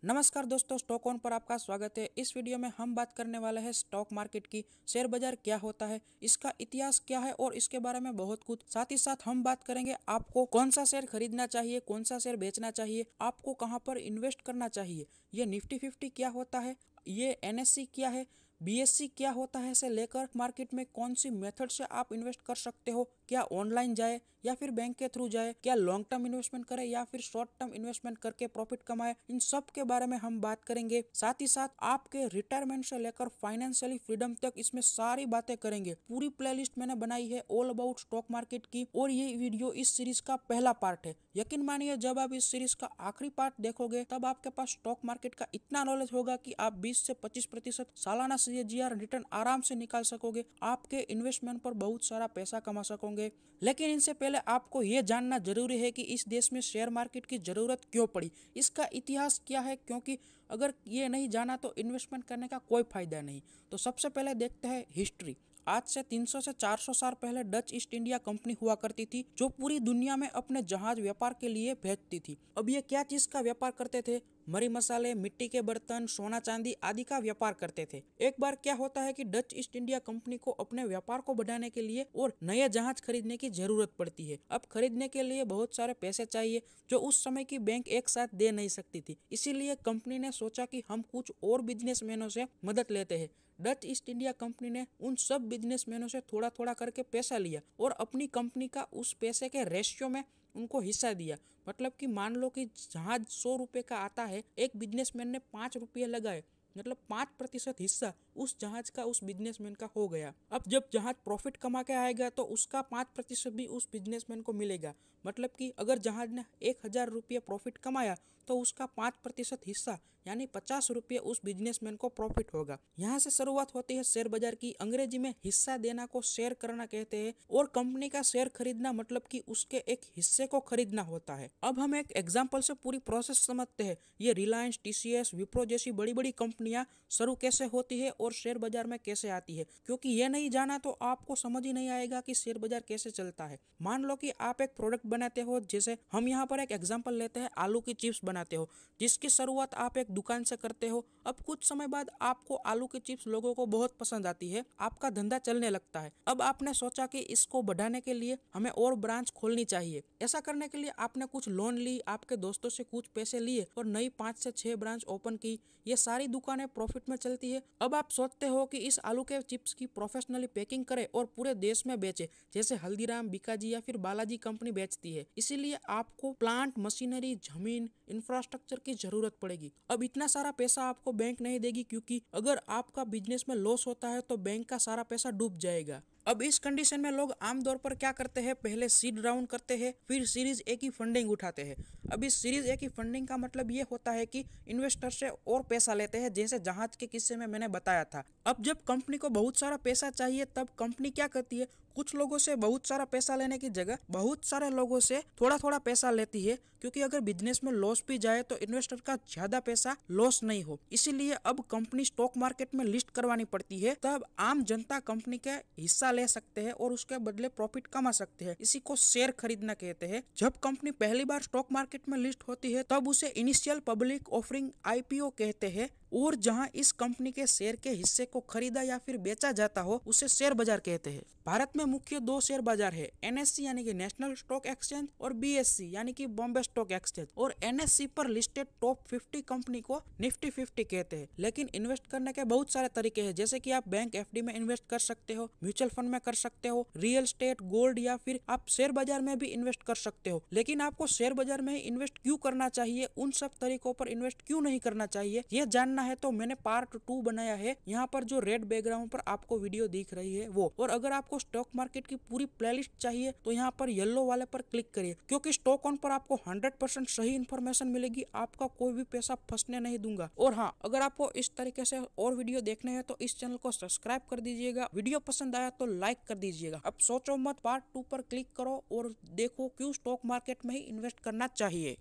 नमस्कार दोस्तों, stock on पर आपका स्वागत है। इस वीडियो में हम बात करने वाले हैं स्टॉक मार्केट की। शेयर बाजार क्या होता है, इसका इतिहास क्या है और इसके बारे में बहुत कुछ। साथ ही साथ हम बात करेंगे आपको कौन सा शेयर खरीदना चाहिए, कौन सा शेयर बेचना चाहिए, आपको कहां पर इन्वेस्ट करना चाहिए, ये निफ्टी 50 क्या होता है, ये एनएससी क्या है, बीएससी क्या होता है से लेकर मार्केट में कौन सी मेथड से आप इन्वेस्ट कर सकते हो, क्या ऑनलाइन जाए या फिर बैंक के थ्रू जाए, क्या लॉन्ग टर्म इन्वेस्टमेंट करें या फिर शॉर्ट टर्म इन्वेस्टमेंट करके प्रॉफिट कमाए, इन सब के बारे में हम बात करेंगे। साथ ही साथ आपके रिटायरमेंट से लेकर फाइनेंशियली फ्रीडम तक इसमें सारी बातें करेंगे। पूरी प्लेलिस्ट मैंने बनाई है ऑल अबाउट स्टॉक मार्केट की और ये वीडियो इस सीरीज का पहला पार्ट है। यकीन मानिए जब आप इस सीरीज का आखिरी पार्ट देखोगे तब आपके पास स्टॉक मार्केट का इतना नॉलेज होगा कि आप 20 से 25% सालाना सीएजीआर रिटर्न आराम से निकाल सकोगे। आपके इन्वेस्टमेंट पर बहुत सारा पैसा कमा सकोगे। लेकिन इनसे पहले आपको यह जानना जरूरी है कि इस देश में शेयर मार्केट की जरूरत क्यों पड़ी, इसका इतिहास क्या है, क्योंकि अगर ये नहीं जाना तो इन्वेस्टमेंट करने का कोई फायदा नहीं। तो सबसे पहले देखते हैं हिस्ट्री। आज से 300 से 400 साल पहले डच ईस्ट इंडिया कंपनी हुआ करती थी जो पूरी दुनिया में अपने जहाज व्यापार के लिए भेजती थी। अब ये क्या चीज का व्यापार करते थे? मरी मसाले, मिट्टी के बर्तन, सोना चांदी आदि का व्यापार करते थे। एक बार क्या होता है कि डच ईस्ट इंडिया कंपनी को अपने व्यापार को बढ़ाने के लिए और नए जहाज खरीदने की जरूरत पड़ती है। अब खरीदने के लिए बहुत सारे पैसे चाहिए जो उस समय की बैंक एक साथ दे नहीं सकती थी। इसीलिए कंपनी ने सोचा कि हम कुछ और बिजनेसमैनों से मदद लेते हैं। डच ईस्ट इंडिया कंपनी ने उन सब बिजनेसमैनों से थोड़ा थोड़ा करके पैसा लिया और अपनी कंपनी का उस पैसे के रेशियो में उनको हिस्सा दिया। मतलब कि मान लो कि जहाज 100 रुपए का आता है, एक बिजनेसमैन ने 5 रुपये लगाए, मतलब 5% हिस्सा उस जहाज का उस बिजनेसमैन का हो गया। अब जब जहाज प्रॉफिट कमा के आएगा तो उसका 5% भी उस बिजनेसमैन को मिलेगा। मतलब कि अगर जहाज ने 1000 रुपये प्रॉफिट कमाया तो उसका 5% हिस्सा यानी 50 रुपये उस बिजनेसमैन को प्रॉफिट होगा। यहाँ से शुरुआत होती है शेयर बाजार की। अंग्रेजी में हिस्सा देना को शेयर करना कहते हैं और कंपनी का शेयर खरीदना मतलब कि उसके एक हिस्से को खरीदना होता है। अब हम एक एग्जाम्पल से पूरी प्रोसेस समझते हैं। ये रिलायंस, टीसीएस, विप्रो जैसी बड़ी बड़ी कंपनियां शुरू कैसे होती है और शेयर बाजार में कैसे आती है, क्योंकि ये नहीं जाना तो आपको समझ ही नहीं आएगा कि शेयर बाजार कैसे चलता है। मान लो कि आप एक प्रोडक्ट बनाते हो, जैसे हम यहाँ पर एक एग्जांपल लेते हैं, आलू की चिप्स बनाते हो, जिसकी शुरुआत आप एक दुकान से करते हो। अब कुछ समय बाद आपको आलू की चिप्स लोगों को बहुत पसंद आती है, आपका धंधा चलने लगता है। अब आपने सोचा कि इसको बढ़ाने के लिए हमें और ब्रांच खोलनी चाहिए। ऐसा करने के लिए आपने कुछ लोन ली, आपके दोस्तों से कुछ पैसे लिए और नई 5 से 6 ब्रांच ओपन की। ये सारी दुकानें प्रॉफिट में चलती है। अब आप सोचते हो कि इस आलू के चिप्स की प्रोफेशनली पैकिंग करें और पूरे देश में बेचे, जैसे हल्दीराम, बीकाजी या फिर बालाजी कंपनी बेचती है। इसीलिए आपको प्लांट, मशीनरी, जमीन, इंफ्रास्ट्रक्चर की जरूरत पड़ेगी। अब इतना सारा पैसा आपको बैंक नहीं देगी, क्योंकि अगर आपका बिजनेस में लॉस होता है तो बैंक का सारा पैसा डूब जाएगा। अब इस कंडीशन में लोग आमतौर पर क्या करते हैं, पहले सीड राउंड करते हैं, फिर सीरीज ए की फंडिंग उठाते हैं। अब इस सीरीज ए की फंडिंग का मतलब ये होता है कि इन्वेस्टर से और पैसा लेते हैं, जैसे जहाज के किस्से में मैंने बताया था। अब जब कंपनी को बहुत सारा पैसा चाहिए तब कंपनी क्या करती है, कुछ लोगों से बहुत सारा पैसा लेने की जगह बहुत सारे लोगों से थोड़ा थोड़ा पैसा लेती है, क्योंकि अगर बिजनेस में लॉस भी जाए तो इन्वेस्टर का ज्यादा पैसा लॉस नहीं हो। इसीलिए अब कंपनी स्टॉक मार्केट में लिस्ट करवानी पड़ती है, तब आम जनता कंपनी का हिस्सा ले सकते हैं और उसके बदले प्रॉफिट कमा सकते हैं। इसी को शेयर खरीदना कहते हैं। जब कंपनी पहली बार स्टॉक मार्केट में लिस्ट होती है तब उसे इनिशियल पब्लिक ऑफरिंग आईपीओ कहते हैं, और जहां इस कंपनी के शेयर के हिस्से को खरीदा या फिर बेचा जाता हो उसे शेयर बाजार कहते हैं। भारत में मुख्य 2 शेयर बाजार है, एनएससी यानी कि नेशनल स्टॉक एक्सचेंज और बीएससी यानी कि बॉम्बे स्टॉक एक्सचेंज। और एनएससी पर लिस्टेड टॉप 50 कंपनी को निफ्टी 50 कहते हैं। लेकिन इन्वेस्ट करने के बहुत सारे तरीके हैं, जैसे कि आप बैंक एफडी में इन्वेस्ट कर सकते हो, म्यूचुअल फंड में कर सकते हो, रियल एस्टेट, गोल्ड या फिर आप शेयर बाजार में भी इन्वेस्ट कर सकते हो। लेकिन आपको शेयर बाजार में ही इन्वेस्ट क्यों करना चाहिए, उन सब तरीकों पर इन्वेस्ट क्यों नहीं करना चाहिए, ये जानना है तो मैंने पार्ट 2 बनाया है। यहाँ पर जो रेड बैकग्राउंड पर आपको वीडियो दिख रही है वो। और अगर आपको स्टॉक मार्केट की पूरी प्लेलिस्ट चाहिए तो यहाँ पर येलो वाले पर क्लिक करिए, क्योंकि स्टॉक ऑन पर आपको 100% सही इन्फॉर्मेशन मिलेगी, आपका कोई भी पैसा फंसने नहीं दूंगा। और हाँ, अगर आपको इस तरीके से और वीडियो देखने हैं तो इस चैनल को सब्सक्राइब कर दीजिएगा। वीडियो पसंद आया तो लाइक कर दीजिएगा। अब सोचो मत, पार्ट 2 पर क्लिक करो और देखो क्यों स्टॉक मार्केट में ही इन्वेस्ट करना चाहिए।